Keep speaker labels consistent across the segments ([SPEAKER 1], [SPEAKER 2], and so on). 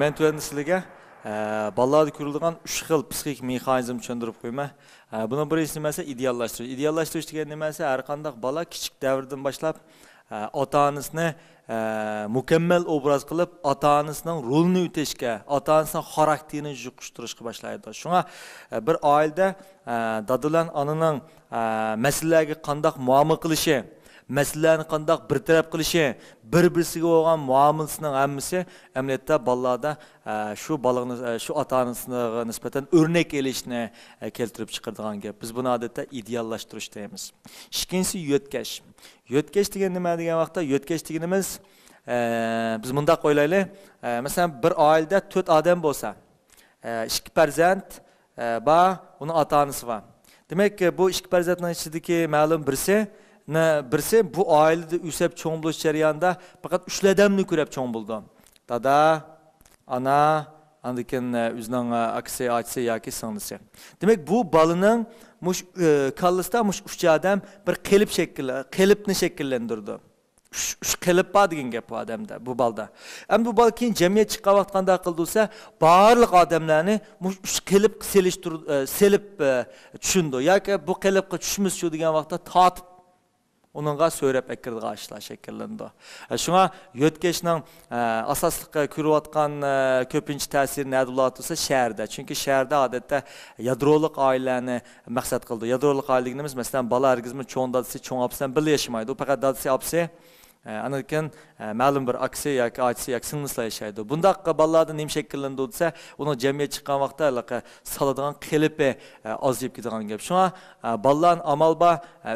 [SPEAKER 1] men tövəndə sizlərə ballarda ko'riladigan 3 xil psixik mexanizm tushuntirib qo'yma. Buni birinchisi nimasi ideallashtirish. Ideallashtirish degan nimasi har qanday bola kichik davrdan boshlab ota-onasini mukammal obraz qilib, ota-onasining rolini o'tashga, ota-onasining xarakterini yuqishtirishga boshlaydi. Shunga bir oilada dada bilan onaning masalalarga qanday muomala qilishi, masalalarni qanday bir taraf qilishi, bir-birisiga bo'lgan muomalasining hammasi amaliyotda bolalarda shu balani shu ota-onasiga nisbatan o'rnak elishni keltirib chiqaradigan gap. Biz buni odatda ideallashtirish deymiz. Ikkinchisi yo'tkash. Yo'tkash degan nima degan vaqtda yo'tkash deganimiz biz bundaq o'ylaylik. Masalan, bir oilada 4 odam bo'lsa, 2 farzand va uning ota-onasi bor. Demak, bu 2 farzandning ichidagi ma'lum birisi bu oilada o'sib cho'ng bo'lish jarayonida faqat 3 odamni ko'rib cho'ng bo'ldi. Dada, ana, andikin o'zining aksi, achisi yoki singlisi. Demak, bu bolaning mush kallasida mush 3 odam bir qilibni shakllantirdi. Uch qilib bor degan gap bu odamda, bu balda. Endi bu bal keyin jamiyat chiqqan vaqt qanday qildisa, barliq odamlarni mush uch qilib selib tushundi. Yoki bu qilibga tushimiz shu degan vaqtda tortib onunğa söylep ekirdiği aşılar şekillendi. Şuna yo'tkashning asosliqqa ko'rayotgan ko'pincha ta'siri nada bo'layotsa shaharda. Chunki shaharda odatda yadroliq oilalarni maqsad qildi. Yadroliq oilaligimiz masalan bola hargizmi cho'ng dadasi, cho'ng opasidan birga yashamaydi. U faqat dadasi, opasi anakin ma'lum bir aksi yoki achisi yoki singlislar yashaydi. Bundaqqa bolalarda nim shakllanadi desa, uni jamiyat chiqqan vaqtda saladigan qilipi ozayib ketadigan gap. Shunga bolalarni amalba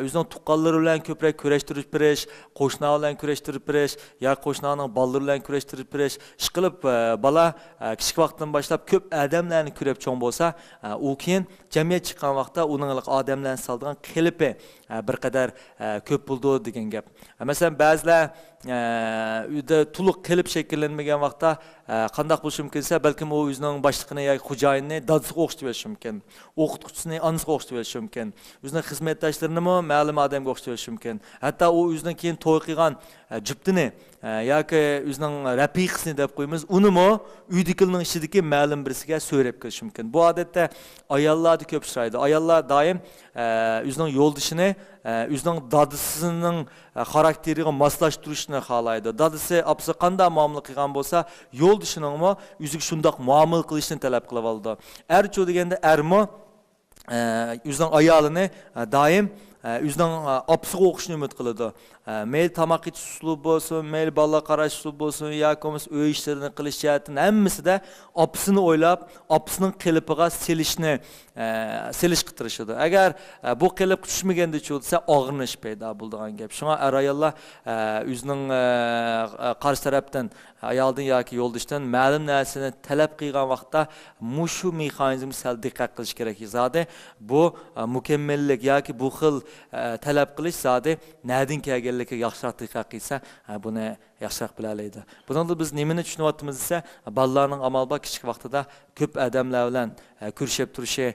[SPEAKER 1] o'zining tuqqanlari bilan ko'proq kurashtirib berish, qo'shnilar bilan kurashtirib berish, yoki qo'shnilarning bolalari bilan kurashtirib berish, ish qilib bola kichik vaqtdan boshlab ko'p odamlarni ko'rib cho'ng bo'lsa, u keyin jamiyat chiqqan vaqtda uning odamlarni saladigan qilipi bir qadar ko'p bo'ldi degan gap. Masalan, ba'zilar uyda to'liq qilib shakllanmagan vaqtda qanday bo'lishi mumkinsa, balkim u o'zining boshlig'ini yoki xo'jayinini dadasiga o'xshatib berishi mumkin. O'qituvchisini onasiga o'xshatib berishi mumkin. O'zining xizmatdoshlarini ma'lum odamga o'xshatib berishi mumkin. Hatto u o'zining keyin to'y qilgan juftini yoki o'zining rafiqasini deb qo'yamiz, uni uydagilarning ichidagi ma'lum birisiga so'rab kelish mumkin. Bu odatda ayollarda ko'p uchraydi. Ayollar doim o'zining yo'ldishini o'zining dadasining xarakteriga moslashtirishni xohlaydi. Dadasi, opasi qanday muomala qilgan bo'lsa, yo'ldishiningmi o'ziga shundoq muomala qilishni talab qilib oldi. Ercho deganda ermo o'zining ayolini doim o'zining opasiga o'qishni umid qiladi. Meyl tamoq ichish uslubi bo'lsin, meyl balla qarash uslubi bo'lsin, yoki uy ishlarini qilish jihatini hammasida opasini o'ylab, opasining qilipiga selish qitirishadi. Agar bu qilib tushmaganda bo'lsa, og'rinish paydo bo'ladigan gap. Shunga ayollar o'zining qarshi tarafdan ayoldan yoki yo'ldishdan ma'lum narsani talab qilgan vaqtda mushu mexanizmga sal diqqat qilish kerak. Zodi bu mukammallik yoki bu xil talab qilish zodi nadin kelganlikka yaxshiroq diqqat qilsa, buni yaxshiroq bilalaydi. Bundan biz nimani tushunyapmiz esa, bolalarning amalba kichik vaqtida ko'p odamlar bilan ko'rishib turishi,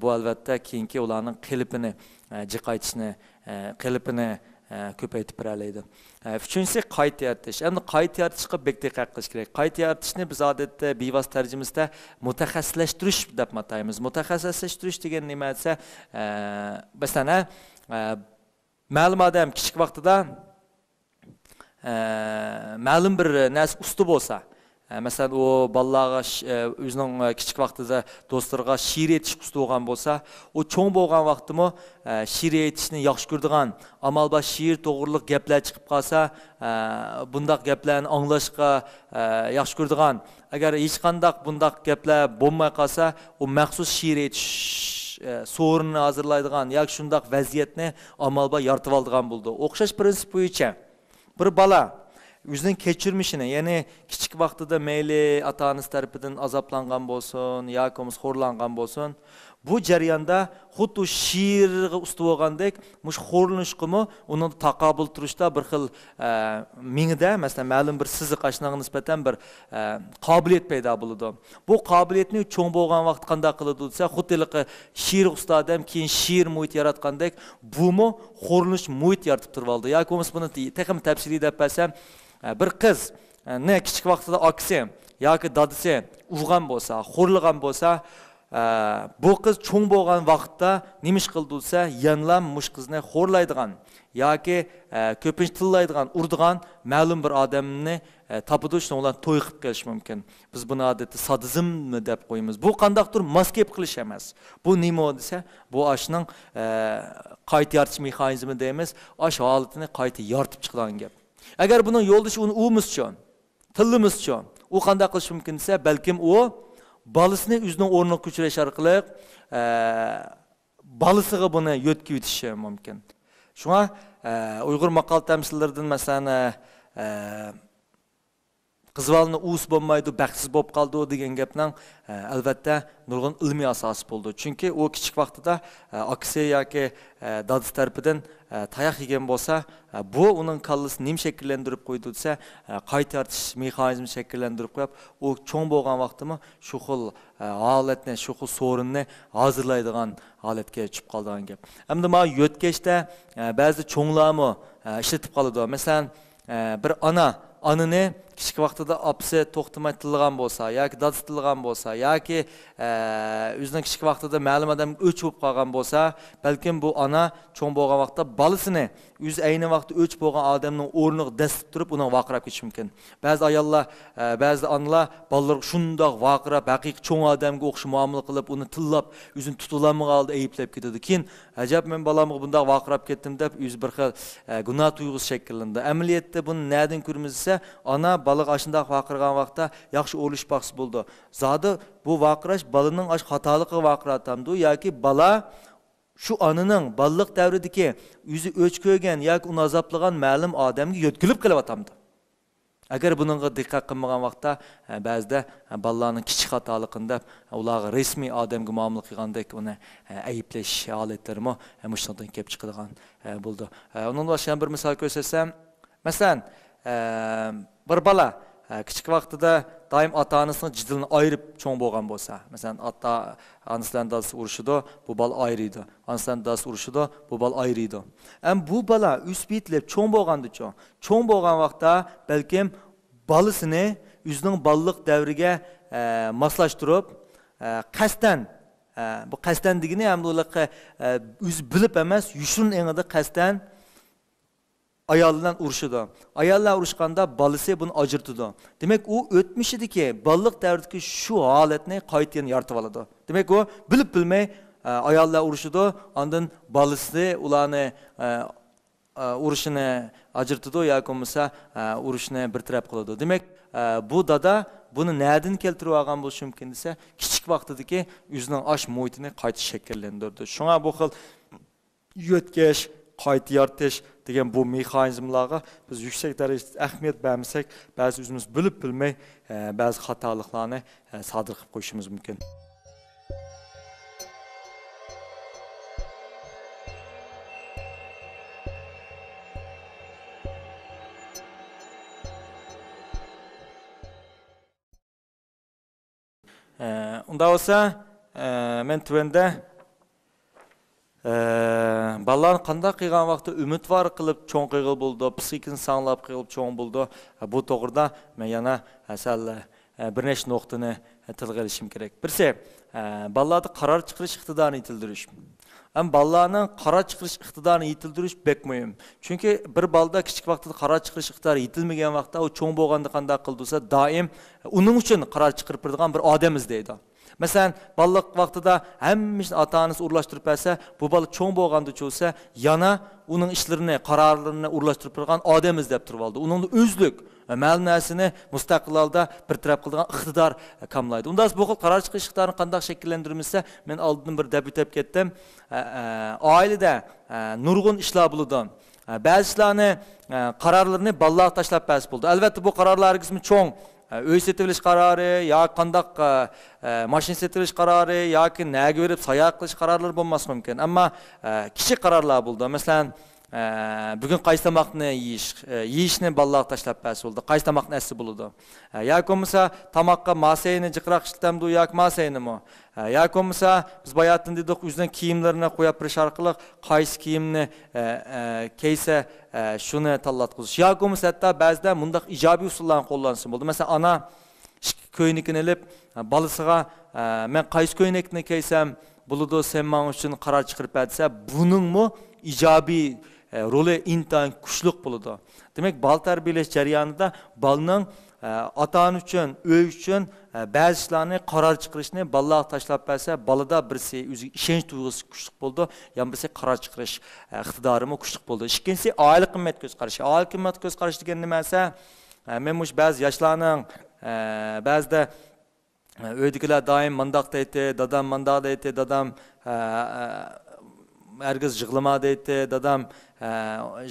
[SPEAKER 1] bu albatta keyingi ularning qilibini jiqaytishni, qilibini ko'paytib beralaydi. Uchinchisi qayta yaratish. Endi qayta yaratishga bek diqqat qilish kerak. Qayta yaratishni biz odatda bevosita tarjimasida mutaxassislashtirish deb ataymiz. Mutaxassislashtirish degan nima desa, masalan, ma'lum odam kichik vaqtida ma'lum bir narsa usti bo'lsa, masalan, u bolalarga o'zining kichik vaqtida do'stlarga she'r aytish usti bo'lgan bo'lsa, u cho'ng bo'lgan vaqtimi she'r aytishni yaxshi ko'radigan, amalba she'r to'g'riliq gaplar chiqib qolsa, bundaq gaplarni anglashga yaxshi ko'radigan. Agar hech qanday bundaq gaplar bo'lmay qolsa, u maxsus she'r aytish so'rini hazırlaydigan yoki shundoq vaziyatni amalba yaratib oladigan bo'ldi. O'xshash prinsip bo'yicha bir bola o'zining kechirmishini, ya'ni kichik vaqtida mayli ota-onasi tarafidan azoblangan bo'lsin yoki xo'rlangan bo'lsin, bu jarayonda xuddi she'rga usti bo'lgandek, mush xo'rlanishqimi uni taqobil turishda bir xil mingida, masalan, ma'lum bir siziq ashnaga nisbatan bir qobiliyat paydo bo'ladi. Bu qobiliyatni cho'ng bo'lgan vaqt qanday qiladi desa, xuddi she'r usta odam keyin she'r muhit yaratgandek, bumi xo'rlanish muhit yaratib turib oldi. Yoki buni texnik tafsiliy deb bersam, bir qiz ne kichik vaqtida aksi yoki dadisi urgan bo'lsa, xo'rlagan bo'lsa, bu qiz cho'ng bo'lgan vaqtda nima ish qildi desa, yanlam mush qizni xo'rlaydigan yoki ko'pincha tillaydigan, urdigan ma'lum bir odamni topidi, shuni ular to'y qilib kelish mumkin. Biz buni odatda sadizmmi deb qo'yamiz. Bu qandaqdir maskep qilish emas. Bu nima desa, bu ashning qayta yaratish mexanizmi deymiz. Ash holatini qayta yaratib chiqadigan gap. Agar buning yo'ldoshi uni umizchon, tillimizchon, u qanday qilish mumkin desa, balkim u balısını o'zining o'rniga ko'chirish orqali balisiga buni yo'tkib yetishi mumkin. Shunga Uyg'ur maqol tamsillaridan masalan qizvalni us bo'lmaydi, baxtsiz bo'lib qoldi degan gapning albatta nurg'un ilmiy asosi bo'ldi. Chunki u kichik vaqtida akasi yoki dadasi tarafidan tayoq yegan bo'lsa, bu uning kallasini nim shakllantirib qo'ydi desa, qayta yaratish mexanizmini shakllantirib qo'yib, u cho'ng bo'lgan vaqtimi shu xil holatni, shu xil so'rinni hozirlaydigan holatga tushib qolgan gap. Hamda ma yo'tkashda ba'zi cho'nglarmi ishlatib qoladi. Masalan, bir anını kichik vaqtida apsi to'xtamay tilgan bo'lsa, yoki dadasi tilgan bo'lsa, yoki o'zining kichik vaqtida ma'lum odam o'ch bo'lib qolgan bo'lsa, balkim bu ana cho'ng bo'lgan vaqtda bolasini o'z ayni vaqtda o'ch bo'lgan odamning o'rniga dasib turib, uni vaqirab ketish mumkin. Ba'zi ayollar, ba'zi onalar bolalarga shundoq vaqirab, haqiqiy cho'ng odamga o'xshash muomala qilib, uni tillab, o'zini tutulamagan holda ayblab ketadi. Keyin, ajab men bolamga bundoq vaqirab ketdim deb, o'zi bir xil gunoh tuyg'usi shakllandi. Amaliyotda buni nereden ko'ramiz desa, ana balık aşındaq vaqırgan vaqtda yaxshi o'lish baxsi bo'ldi. Zodi bu vaqirash balaning aş xatolikqa vaqiratamdi yoki bala shu ananing balliq davridagi o'zi o'ch ko'rgan yoki uni azoblagan ma'lum odamga yo'tkilib qilyaptamdi. Agar buningga diqqat qilmagan vaqtda ba'zida balalarning kichik xatoligida ularga rasmiy odamga muomala qilgandek uni ayiblash holatlarimi mushundan kelib chiqadigan bo'ldi. Undan boshqa bir misol ko'rsatsam, masalan, bir bala kichik vaqtida doim ota-onasining jidilini ayirib cho'ng bo'lgan bo'lsa, masalan, ota-onasidan dadasi urushidi, bu bala ayrıydı. Onasidan dadasi urushidi, bu bala ayrıydı. Bu bala üsbitlab cho'ng bo'lgandicha, cho'ng bo'lgan vaqtda balkim balasini o'zining balliq davriga moslashtirib, qasdan bu qasdan degani ham ularga o'zi bilib emas, yushin engida qasdan ayoldan uruşudu. Ayollar uruşkanda balisi bunu acırtıdı. Demek o ötmüşidiki ballık devrdeki şu haletini kayıtını yaratıp aladı. Demek o bilip bilmey ayollar uruşudu. Ondan balisi ulanı uruşunu acırtıdı ya komisa uruşunu bir taraf kıldı. Demek bu da bunu nereden keltirip algan buluşu mümkün ise küçük vaxtıdaki yüzünün aş muhitini kayıtı şekillendirdi. Şuna bu xil yötkeş, qayta yaratish degan bu mexanizmlarga biz yuksak darajada ahamiyat bermasak, ba'zi o'zimiz bilib bilmay ba'zi xatoliklarni sodir qilib qo'yishimiz mumkin. Unda olsa men tuvanda balalarni qanday qilgan vaqtda umid var qilib cho'ng qilib bo'ldi, psixikasini saqlab qilib cho'ng bo'ldi. Bu to'g'rida men yana asal bir nechta nuqtani tilga olishim kerak. Birisi, balalarda qaror chiqarish iqtidorini yetildirish. Balalarning qaror chiqarish iqtidorini yetildirish bek muhim. Chunki bir balada kichik vaqtida qaror chiqarish iqtidori yetilmagan vaqtda u cho'ng bo'lganda qanday qildisa, doim uning uchun qaror chiqarib turadigan bir odam izlaydi. Mesela ballık vaxtida hemmişin ata-onasi urlaştırıp berse, bu bala çoğun bo'lganda olsa, yana onun işlerini, kararlarını urlaştırıp turgan odam izlep turib oldi. Onun özlük, ma'lum narsani mustaqil holda bir taraf qilgan iqtidor kamlaydi. Unda bu xil qaror chiqish iqtidorini qanday shakllantirmasa, men oldin bir deb o'tib ketdim. Oilada nurg'un ishlar bo'ladi. Ba'zilarni qarorlarini balalarga tashlab bersa bo'ldi. Albatta bu qarorlar qismi cho'ng öy setilish qarori, ya qandaq mashin setilish qarori, yoki naga berib sayohat qilish qarorlari bo'lmasi mumkin. Ammo kichik qarorlar bo'ldi. Masalan, bugun qaysi tamoqni yeyishni balalarga tashlab bersa bo'ldi. Qaysi tamoqni asli bo'ladi. Yoki bo'lmasa tamoqqa masayni jiqroq ishlatamiz yoki masaynimi? Yoki bo'lmasa biz bayatdan dedik, o'zining kiyimlarini qo'yib berish orqali qaysi kiyimni kiysa shuni tanlatqizish. Yoki bo'lmasa hatto ba'zida bundaq ijobiy usullarni qo'llansa bo'ldi. Masalan, ana ko'ynakini ilib balasiga men qaysi ko'ynakni kiysam bo'ladi sen men uchun qaror chiqarib bersa buningmi ijobiy roli intayin kuchli bo'ladi. Demak, bal tarbiyalash jarayonida balning ota-ona uchun, uy uchun ba'zi ishlarni qaror chiqarishni balaga tashlab bersa, balada birisi o'ziga ishonch tuyg'usi kuchli bo'ldi, yana birisi qaror chiqarish iqtidorimi kuchli bo'ldi. Ikkinchisi oila qimmat ko'z qarashi. Oila qimmat ko'z qarash degan nima esa, men mush ba'zi yoshlarning ba'zida uydagilar doim mandaq deydi, dadam mandaq deydi, dadam herkes yığılma deydi, dadam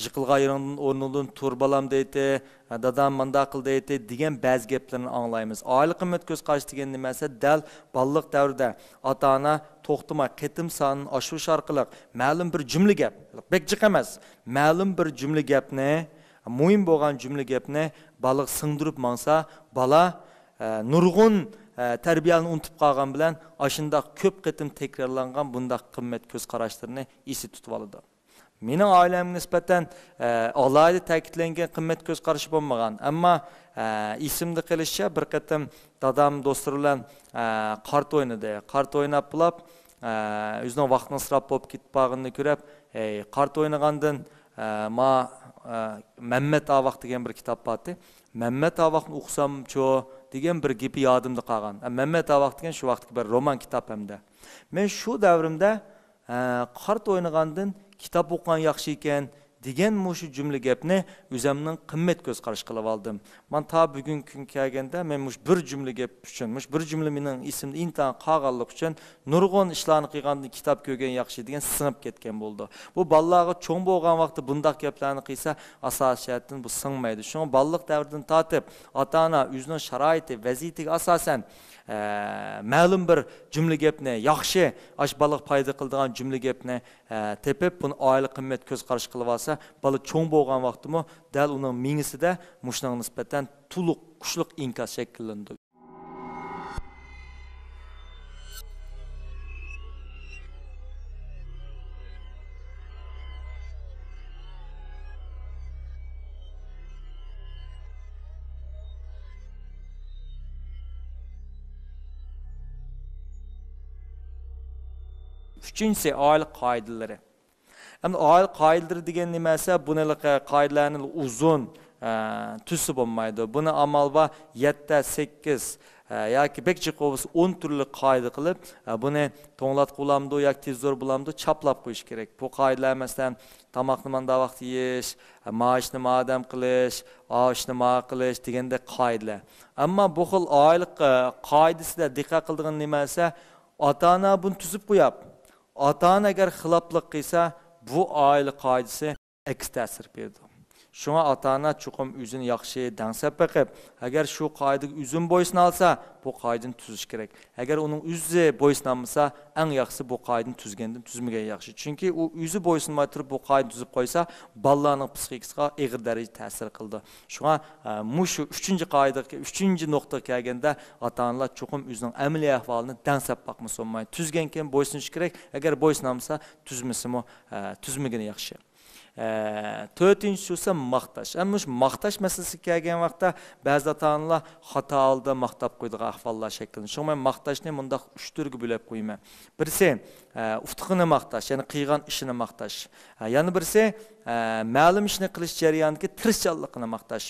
[SPEAKER 1] yıkılğa yerinin ornundan turbalam deydi, dadam mandaqıl deydi degan ba'zi gaplarni anglaymiz. Oila qimmat ko'z qarash degan nima esa dal balliq davrida ota-ona to'xtamay qitim sonini oshirish orqali ma'lum bir jumla gap, bekjiq emas, ma'lum bir jumla gapni, muhim bo'lgan jumla gapni baliq singdirib mangsa, bala nurg'un tarbiyani unutib qolgan bilan ashundaq ko'p qitim takrorlangan bundaq qimmat ko'z qarashlarni esi tutib oladi. Mening oilamga nisbatan alohida ta'kidlangan qimmat ko'z qarashi bo'lmagan, ammo esimda qilishicha bir qatim dadam do'stlar bilan qart o'ynadi. Qart o'ynab bo'lib, o'zining vaqtini isrof bo'lib ketib qolganini ko'rib, qart o'ynagandan ma Mehmet Avaq degan bir kitob bordi. Mehmet Avaqni o'qisam-chu degan bir gapi yodimda qolgan. Mehmet Avaq degan shu vaqtdagi bir roman kitob hamda. Men shu davrimda qart o'ynagandan kitob o'qigan yaxshi ekan degan mushu jumla gapni o'zimning qimmat ko'z qarash qilib oldim. Men ta bugun kun kelganda men mush bir jumla gap uchun, mush bir jumla mening esimda intan qolganlik uchun nurg'un ishlarni qilganda kitob ko'rgan yaxshi degan singib ketgan bo'ldi. Bu bolalarga cho'ng bo'lgan vaqtda bundaq gaplarni qilsa asosiyatdan bu singmaydi. Shunga bolalik davridan tortib ota-ona o'zining sharoiti, vaziyatiga asosan ma'lum bir jumla gapni yaxshi ash baliq foyda qiladigan jumla gapni tepib buni oila qimmat ko'z qarash qilib olsa, bola cho'ng bo'lgan vaqtimi dal uning mingisida mushning nisbatan to'liq kuchli inkas shakllandi. Üçüncüsü aile qoidalari. Endi aile qoidalari degan nima esa bunaqa qoidalarning uzun tusi bo'lmaydi. Buni amalda 7, 8 yoki bekchi qovus 10 turli qoida qilib, buni to'nglat qo'lamdi yoki tezroq bo'lamdi chaplab qo'yish kerak. Bu qoidalar masalan tomoqni manda vaqt yeyish, maoshni madam qilish, oshni ma qilish deganda qoidalar. Ammo bu xil oila qoidasida diqqat qiladigan nima esa ota-ona buni tuzib qo'yib ota-ona agar xiloflik qilsa, bu oila qoidasi aks ta'sir berdi. Shunga ota-ona chuqum o'zini yaxshi dangsab baqib, agar shu qoidaga o'zin bo'ysun olsa, bu qoidani tuzish kerak. Agar uning o'zi bo'ysunmasa, eng yaxshisi bu qoidani tuzgandan tuzmagan yaxshi. Chunki u o'zi bo'ysunmay turib bu qoidani tuzib qo'ysa, bolalarning psixikasiga og'ir darajada ta'sir qildi. Shunga mushu 3-qoidaga, 3-nuqtaga kelganda ota-onalar chuqum o'zining amaliy ahvolini dangsab baqmasa bo'lmaydi. Tuzganken bo'ysunish kerak. Agar bo'ysunmasa, tuzmasimi, tuzmagan yaxshi. To'rtinchisi esa maqtash. Ammo shu maqtash masalasiga kelgan vaqtda ba'zi ota-onalar xato holda maqtab qo'ydigan ahvollar shakllanadi. Shunga men maqtashni bundaq 3 turga bo'lib qo'yaman. Birisi uftiqini maqtash, ya'ni qilgan ishini maqtash. Yana birisi ma'lum ishni qilish jarayonidagi tirishchanligini maqtash.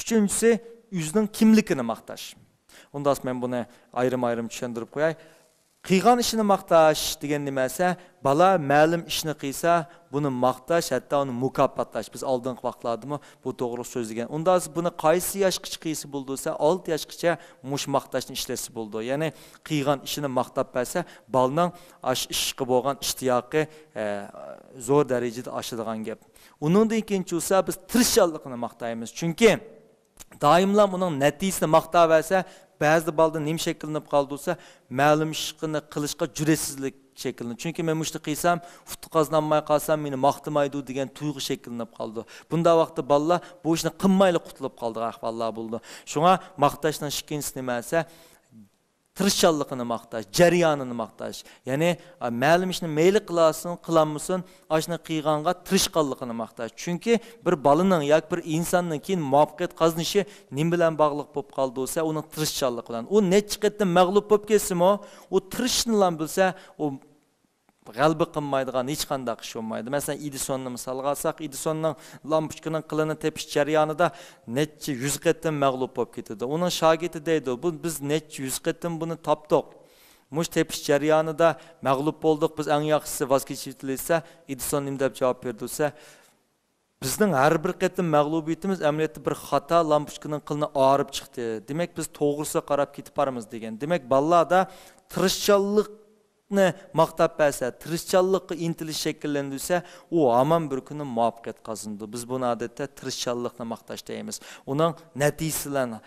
[SPEAKER 1] Uchinchisi o'zining kimligini maqtash. Undan men buni ayrim-ayrim tushuntirib qo'yay. Qilgan ishini maqtash degan nima esa, bola ma'lum ishni qilsa, buni maqtash, hatto uni mukofotlash. Biz oldingi vaqtlarda bu to'g'ri so'zlagan. Unda buni qaysi yoshgacha qilsa bo'lsa, 6 yoshgacha mush maqtashni ishlasi bo'ldi. Ya'ni qilgan ishini maqtab bersa, bolaning ishga bo'lgan ishtiyoqi zo'r darajada oshadigan gap. Uningdan ikkinchi esa biz tirishchanligini maqtaymiz. Chunki doimlar uning natijasini maqtab bersa, ba'zi balda nim shakllanib qoldi-sa, ma'lum ishni qilishga jur'atsizlik shakllanadi. Chunki men mushti qilsam, futu qozonmay qolsam, meni maqtamaydi degan tuyg'u shakllanib qoldi. Bunda vaqtda bolalar bu ishni qilmayli qutulib qoldi ahvollar bo'ldi. Shunga maqtashning ikkinchisi nima esa, tirishchanligini maqtash, jarayonini maqtash. Ya'ni ma'lum ishni mayli qilasin, qilanmasin, ashuni qilganga tirishqanligini maqtash. Chunki bir balaning yoki bir insonning keyin muvaffaqiyat qozonishi nim bilan bog'liq bo'lib qoldi bo'lsa, uning tirishchanligi bilan. U necha qatdan mag'lub bo'lib ketsimi, u tirishni bilsa, u g'alba qilmaydigan hech qanday ish bo'lmaydi. Masalan, Edisonni misolga olsak, Edisonning lampochkaning qilini tepish jarayonida necha 100 qatdan mag'lub bo'lib ketdi. Uning shogirdi deydi, bu biz necha 100 qatdan buni topdik. Mush tepish jarayonida mag'lub bo'ldik. Biz eng yaxshisi voz kechilsa, Edison nim deb javob berdi-sa, bizning har bir qatdan mag'lubiyatimiz amaliyotda bir xato lampochkaning qilini og'rib chiqdi. Demak, biz to'g'risi qarab ketib boramiz degan. Demak, ballada tirishchanlik maqtab bersa, tirishchanlikqa intilish shakllandirsa, u hamon bir kuni muvaffaqiyat qozondi. Biz buni odatda tirishchanlikni maqtash deymiz. Uning natijasilarini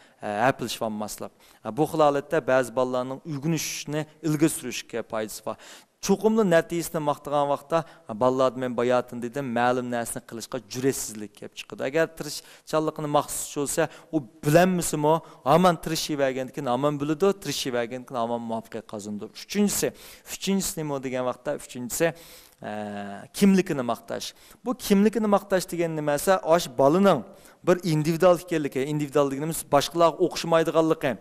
[SPEAKER 1] apilishib olmaslik. Bu xil holatda ba'zi bolalarning o'rganishni ilga surishga foydasi bor. Chuqumli natijasini maqtagan vaqtda bolalar men bayotin dedim, ma'lum narsani qilishga jur'atsizlik kelib chiqadi. Agar tirishchanlikni maqsad bo'lsa, u bilanmisimi, hamon tirishib keyin hamon biladi, tirishib keyin hamon muvaffaqiyat qozondi. Uchinchisi nima degan vaqtda, uchinchisi kimligini maqtash. Bu kimligini maqtash degan nimasi? Osh bolaning bir individual ekanligi, individualligimiz boshqalarga o'xshamaydiganligi.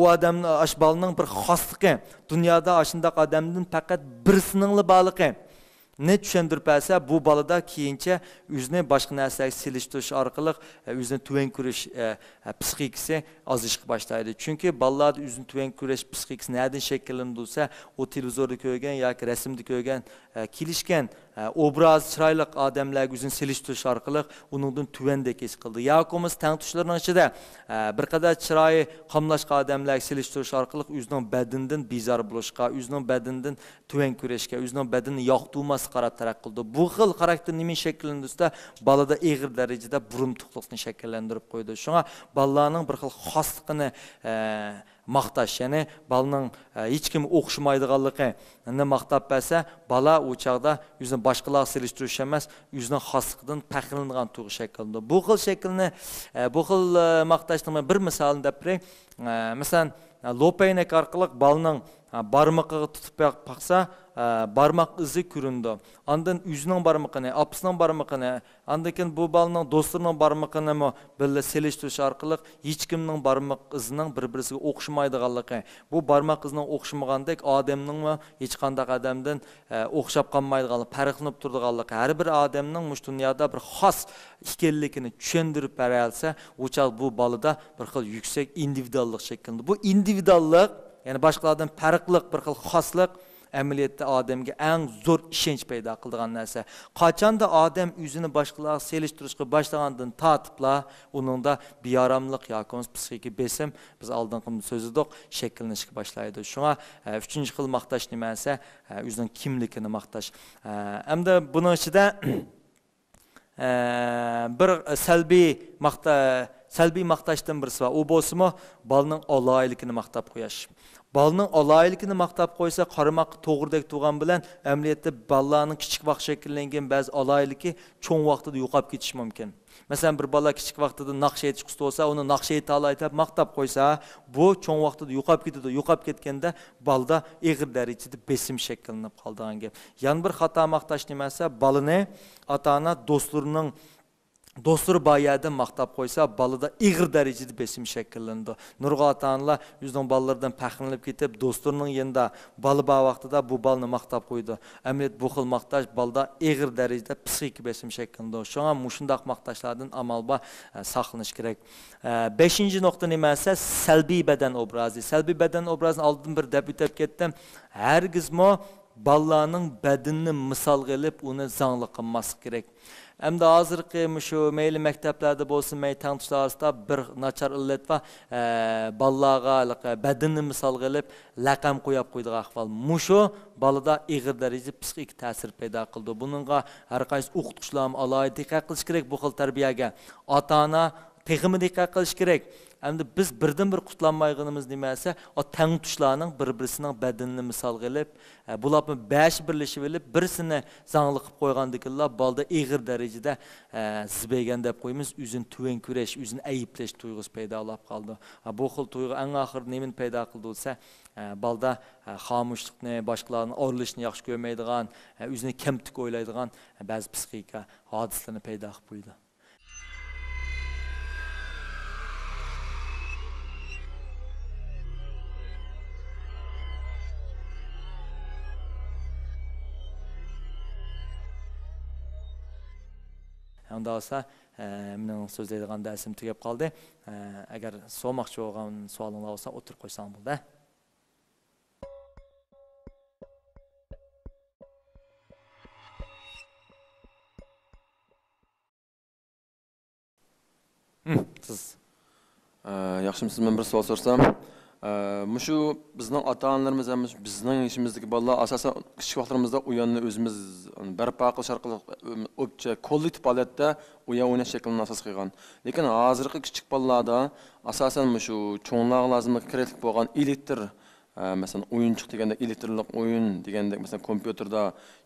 [SPEAKER 1] O adamın aşbalının bir xasligi, dünyada aşındaq adamdan faqat birisininla bağlıqı. Ne düşündürüp esa bu balada keyinçe üzüne başqa narsaga silishtirish orqali üzüne tuven kurish psixikasi azishga boshlaydi. Chunki balalarda üzüne tuven kurish psixikasi nereden shakllansa, o televizorda ko'rgan yoki rasmda ko'rgan kelishgan obraz chiroyli odamlarga üzüne silishtirish orqali uningdan tuvandek his qildi. Yoqimiz tangtushlarning ichida bir qadar chiroyi qamlashqa odamlarga silishtirish orqali o'zining badanidan bezor bo'lishga, o'zining badanidan tuven kurashga, o'zining badanini yoqtirmas qarab taraq qildi. Bu xil xarakter nima shakllandirsa, balada og'ir darajada burumtuqlikni shakllantirib qo'ydi. Shunga balalarning bir xil xosligini maqtash, ya'ni balaning hech kim o'xshamaydiganligini maqtab bersa, bala u chaqda o'zini boshqalarga selishtirish emas, o'zining xosligidan faxrlanadigan tuyg'u shakllanadi. Bu xil shaklni, bu xil maqtashning bir misolini deb beray. Masalan, lopaynak orqali balaning barmog'iga tutib baqsa, barmoq izi ko'rindi. Ondan o'zining barmog'ini, opasining barmog'ini, ondan keyin bu balaning do'stining barmog'ini birga selishtirish orqali hech kimning barmoq izining bir-birisiga o'xshamaydiganligi, bu barmoq izining o'xshamagandek odamning hech qanday odamdan o'xshab qolmaydiganligi, farqlanib turadiganligi, har bir odamning mush dunyoda bir xos ekanligini tushuntirib beralsa, o'chaq bu balada bir xil yuksak individuallik shakllanadi. Bu individuallik, ya'ni boshqalardan farqli bir xil xoslik amaliyotda odamga eng zo'r ishonch paydo qiladigan narsa. Qachonda odam o'zini boshqalarga selishtirishga boshlagandan tortibla, uningda beoromlik yoki psixik besim, biz oldingi so'zladik, shakllanishga boshlaydi. Shunga uchinchi xil maqtash nima esa, o'zining kimligini maqtash. Hamda buning ichida bir salbiy maqtashdan birisi bor. U bo'lsa, balaning aloyligini maqtab qo'yish. Balaning aloyligini maqtab qo'ysa, qaramoq to'g'ridek turgan bilan amaliyotda balaning kichik vaqt shakllangan ba'zi aloyligi cho'ng vaqtida yo'qolib ketishi mumkin. Masalan, bir bala kichik vaqtida naqsh aytishqisi bo'lsa, uni naqsh aytib maqtab qo'ysa, bu cho'ng vaqtida yo'qolib ketadi. Yo'qolib ketganda balda og'ir darajada besim shakllanib qolgan gap. Yana bir xato maqtash nimasi, balani ota-ona do'stlarining dostları bayağıdan maqtab qo'ysa, balada ig'ir darajada besim shakllandi. Nurg'a ota-onalar o'zining balalardan faxrlanib ketib, do'stlarining yanında bali bor vaqtida bu balni maqtab qo'ydi. Amaliyot bu xil maqtash balda ig'ir darajada psixik besim shakllandi. Shunga mushundaq maqtashlardan amal bor saqlanish kerak. 5-chi nuqta nima esa, salbiy badan obrazi. Salbiy badan obrazini oldin bir deb o'tib ketdim. Hargizmo balalarning badanini misol qilib, uni zangli qilmaslik kerak. Hem de hazırki şu meyli mekteplarda bolsun, mey tanışlar arasında bir načar illet var. Ballağa, bedeni misal gelip, lakam koyup koyduğu ahval. Muşu, balada iğir derece psixik təsir peyda qıldı. Bununla her qaysı uqtuşlarım alayı dikkat qilish kerak bu xil terbiyege. Ata-ana texmi diqqat qilish kerak. Endi biz birdan-bir qutlanmaygınımız nimasi, o tang tuşlarning bir-birisining badanini misol qilib, bularni 5 birlashib olib, birisini zangli qilib qo'ygandikinlar balda ig'ir darajada zibeygan deb qo'yamiz, o'zini tuven kurash, o'zini ayiblash tuyg'usi paydo bo'lib qoldi. Bu xil tuyg'u eng oxir nimani paydo qildi bo'lsa, balda xamushlikni, boshqalarning o'rlishni yaxshi ko'rmaydigan, o'zini kamtik o'ylaydigan ba'zi psixika hodislarni paydo qilib qo'ydi. Unda olsa, mening so'zlaydigan darsim tugab qoldi. Agar so'moqchi bo'lgan savolinglar bo'lsa, o'tirib qo'ysam bo'ldi. Siz
[SPEAKER 2] yaxshimisiz? Men bir savol so'rsam, mushu bizning ota-onalarimiz ham bizning ishimizdagi bolalar asosan kichik vaqtlarimizda o'yinni o'zimiz barpo qilish orqali o'pcha kollektiv holatda o'yin o'ynash shaklini asos qilgan. Lekin hozirgi kichik bolalarda asosan mushu cho'nglar lozimli kerakli bo'lgan elektr mesela oyunçuk degende elektronik oyun degende mesela kompüterda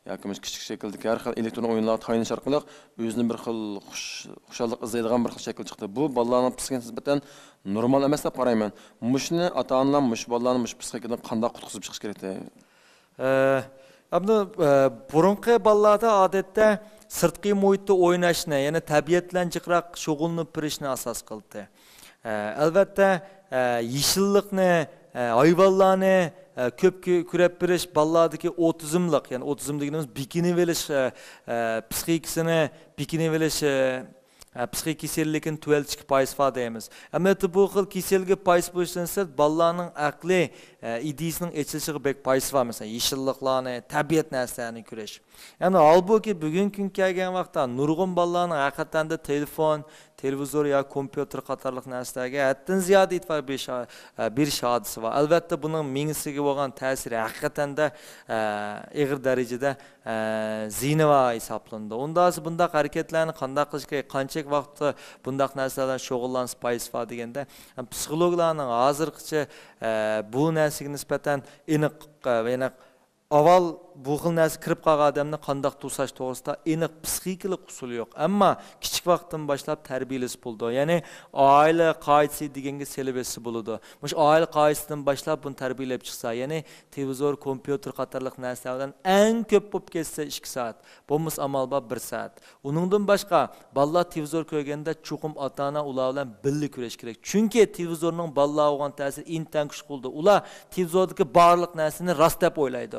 [SPEAKER 2] yoki kichik shakldagi har xil elektron o'yinlar tayinish orqali o'zini bir xil xushallik izlaydigan bir xil shakl chiqdi. Bu bolalarning psixikasiga nisbatan normal emas deb qarayman. Mushni ota-onalar mush bolalarni mush psixikadan qanday qutqizib chiqish kerak?
[SPEAKER 1] Abni burunqi bolalarda odatda sirtqi muhitda o'ynashni, ya'ni tabiat bilan jiqroq shug'ullanib turishni asos qildi. Albatta yeşillikni, hayvanlarni ko'p ko'rib birish bolalardagi otizmlik, ya'ni otizm deganimiz bikini velish psixikasini bikini velish psixik kasallikning 12% deymiz. Ammo bu xil kasallik payız bo'lishdan sir bolalarning aqli ideyasining echilishiga bek payız var. Mesela yeşilliklarni, tabiat narsalarini ko'rish. Yani halbuki bugungi kun kelgan vaqtda nurg'un bolalarning haqiqatan da telefon, televizor ya kompüter qatorliq narsalarga haddan ziyod e'tibor berish hodisi var. Albatta buning mingisiga bo'lgan ta'siri haqiqatan da ig'ir darajada zinava hisoblanadi. Unda bundaq harakatlarni qanday qilish kerak, qancha vaqtda bundaq narsalardan shug'ullansa foiz va deganda psixologlarning hozirgacha bu narsaga nisbatan aniq avval bu xil narsa kirib qolgan odamni qanday to'sash to'g'risida aniq psixikalik usuli yo'q. Ammo kichik vaqtdan boshlab tarbiyalasi bo'ldi. Ya'ni oila qoidasi deganga selibesi bo'ladi. Mush oila qoidasidan boshlab buni tarbiyalab chiqsa, ya'ni televizor, kompyuter qatorliq narsalardan eng ko'p bo'lib ketsa 2 soat, bo'lmasa amal bor 1 soat. Uningdan boshqa bolalar televizor ko'rganda chuqum ota-ona ular bilan birga kurash kerak. Chunki televizorning bolalarga bo'lgan ta'siri intan kuchli bo'ldi. Ular televizordagi barliq narsani rost deb o'ylaydi.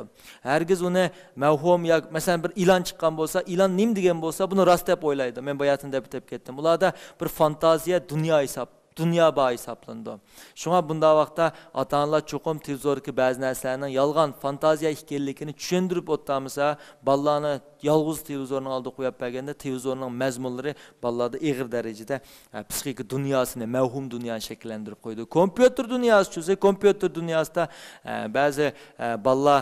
[SPEAKER 1] Herkes uni mavhum ya mesela bir ilan chiqqan bo'lsa, ilan nim degan bo'lsa, buni rost deb o'ylaydi. Men bayatında bitib ketdim. Ularda bir fantaziya dünya bağı hisoblandi. Shunga bunda vaqtda ota-onalar cho'qim televizordagi ba'zi narsalarning yolg'on fantaziya ekanligini tushuntirib o'ttamasa, bolalarni yolg'iz televizorning oldiga qo'yib berganda televizorning mazmunlari bolalarda ig'ir darajada psixik dunyosini, mavhum dunyoni shakllantirib qo'ydi. Kompyuter dunyosi cho'sa, kompyuter dunyosida ba'zi bolalar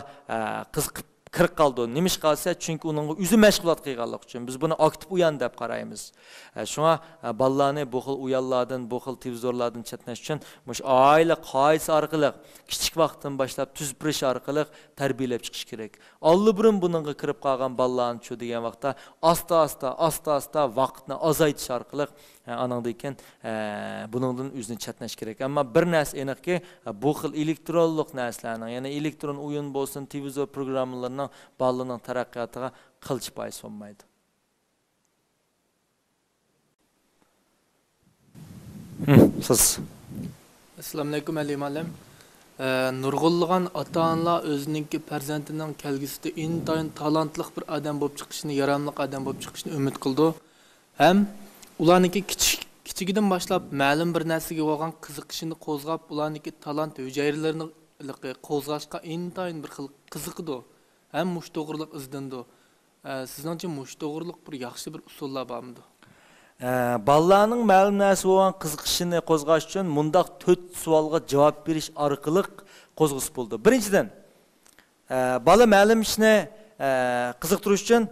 [SPEAKER 1] qiziqib kirib qoldi. Nimish qolsa, chunki uning o'zi mashg'ulot qilganlik uchun biz buni aktiv uyan deb qaraymiz. Shunga bolalarni bu xil uyanlardan, bu xil televizorlardan chetlash uchun mush oila qoidasi orqali kichik vaqtdan boshlab tuzbirish orqali tarbiyalab chiqish kerak. Alliburun buningga kirib qolgan bolalarni shu degan vaqtda asta-asta vaqtni azaytish orqali anandayken buningdan o'zini chetlash kerak. Ammo bir narsa aniqki, bu xil elektronlik narsalarning, ya'ni elektron o'yin bo'lsin, televizor programmalarining bolalarning taraqqiyotiga qilch pay solmaydi. Siz.
[SPEAKER 3] Assalomu alaykum Ali muallim. Nurg'unlagan ota-onalar o'zining farzandining kelgusida intayin talantli bir odam bo'lib chiqishini, yaramli odam bo'lib chiqishini umid qildi. Ham ularniki kichigidan boshlab ma'lum bir narsaga bo'lgan qiziqishini qo'zg'ab, ularniki talant hujayralarini qo'zg'ashga intayin bir xil qiziqdi. Ham mush to'g'riliq izdindi. Sizningcha mush to'g'riliq bir yaxshi bir usullar bormi?
[SPEAKER 1] Bolalarning ma'lum narsa bo'lgan qiziqishini qo'zg'ash uchun mundaq 4 savolga javob berish orqali qo'zg'is bo'ldi. Birinchidan, bola ma'lum ishni qiziqtirish uchun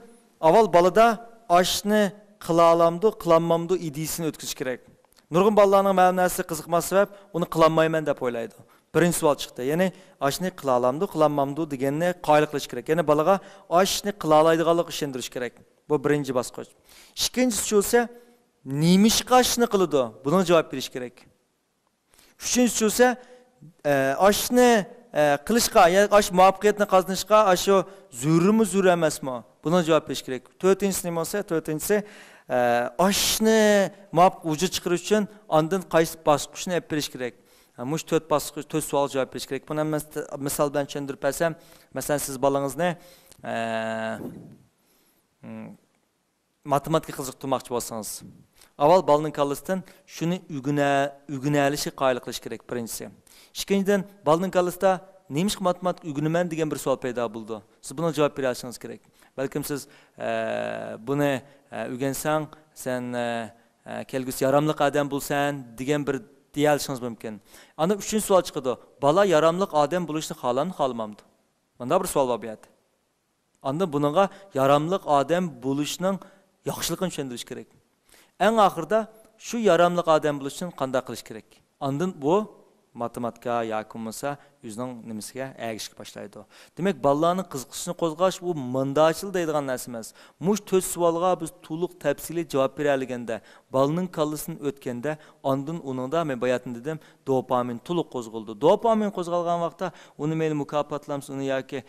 [SPEAKER 1] avval bolada oshni qila olamdi, qilolmamdi ideyasini o'tkazish kerak. Nurg'un bolalarning ma'lum narsa qiziqmas sabab uni qilolmayman deb o'ylaydi. Birinchi savol chiqdi. Ya'ni ashni qila olamdi, qilolmamdi deganni qoyil qilish kerak. Ya'ni bolaga ashni qila oladiganligini ishontirish kerak. Bu birinchi bosqich. Ikkinchisi esa nimishqa ashni qiladi? Buna javob berish kerak. Uchinchisi esa ashni qilishga, ya'ni ash muvaffaqiyatni qozonishga ashu zurmi zur emasmi? Buna javob berish kerak. To'rtinchisi nima bo'lsa, to'rtinchisi ashni muvaffaq vujud chiqarish uchun ondan qaysi bosqichni olib berish kerak. Mush 4 bosqich, 4 savol javob berish kerak. Buni misol bilan tushuntirib bersam, masalan siz bolangizni matematika qiziqtirmoqchi bo'lsangiz, avval bolaning kallasidan shuni o'rganalishi qoyil qilish kerak birinchisi. Ikkinchidan, bolaning kallasida nemish matematik o'rganaman degan bir savol paydo bo'ldi. Siz buna javob bera olishingiz kerak. Balkim siz buni o'rgansang, sen kelgusi yaramli odam bo'lsan degan bir deyalishingiz mumkin. Ana uchinchi savol chiqadi. Bola yaramli odam bo'lishni xohlamamdi. Bunda bir savol bor bu yerda. Anda bununla yaramli odam bo'lishning yaxshiligini tushuntirish kerak. Eng oxirida shu yaramli odam bo'lish uchun qanday qilish kerak? Ondan bu matematika yoki bo'lmasa o'zining nimasiga ergishishga boshlaydi. Demak, bolalarning qiziqishini qo'zg'ash bu mandachil deydigan narsa emas. Mush 4 savolga biz to'liq tafsiliy javob bera olganda, bolaning kallasini o'tganda, ondan uningda men bayatni dedim, dopamin to'liq qo'zg'aldi. Dopamin qo'zg'algan vaqtda uni men mukofotlamsiz, uni yoki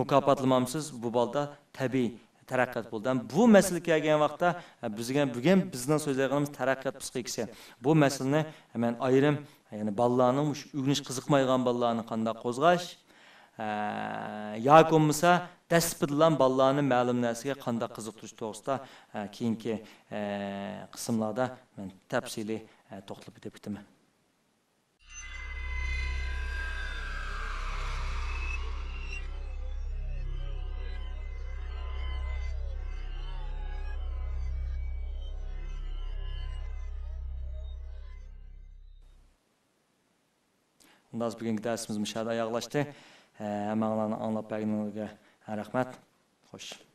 [SPEAKER 1] mukofotlamamsiz, bu bolda tabiiy taraqqiyot bo'ldi. Bu masala kelgan vaqtda bugun bizning so'zlayotganimiz taraqqiyot psixikasi. Bu masalani hemen ayrim, ya'ni bolalarning o'rganish qiziqmaydigan bolalarni qanday qo'zg'ash, yoki bo'lmasa dastlab bilan bolalarni ma'lum narsaga qanday qiziqtirish to'g'risida keyingi qismlarda men tafsiliy to'xtalib o'taman. Bundan bugünkü dersimiz müşahede ayaqlaşdı. Məqalanı anlap bəqinizə rəhmət. Xoş.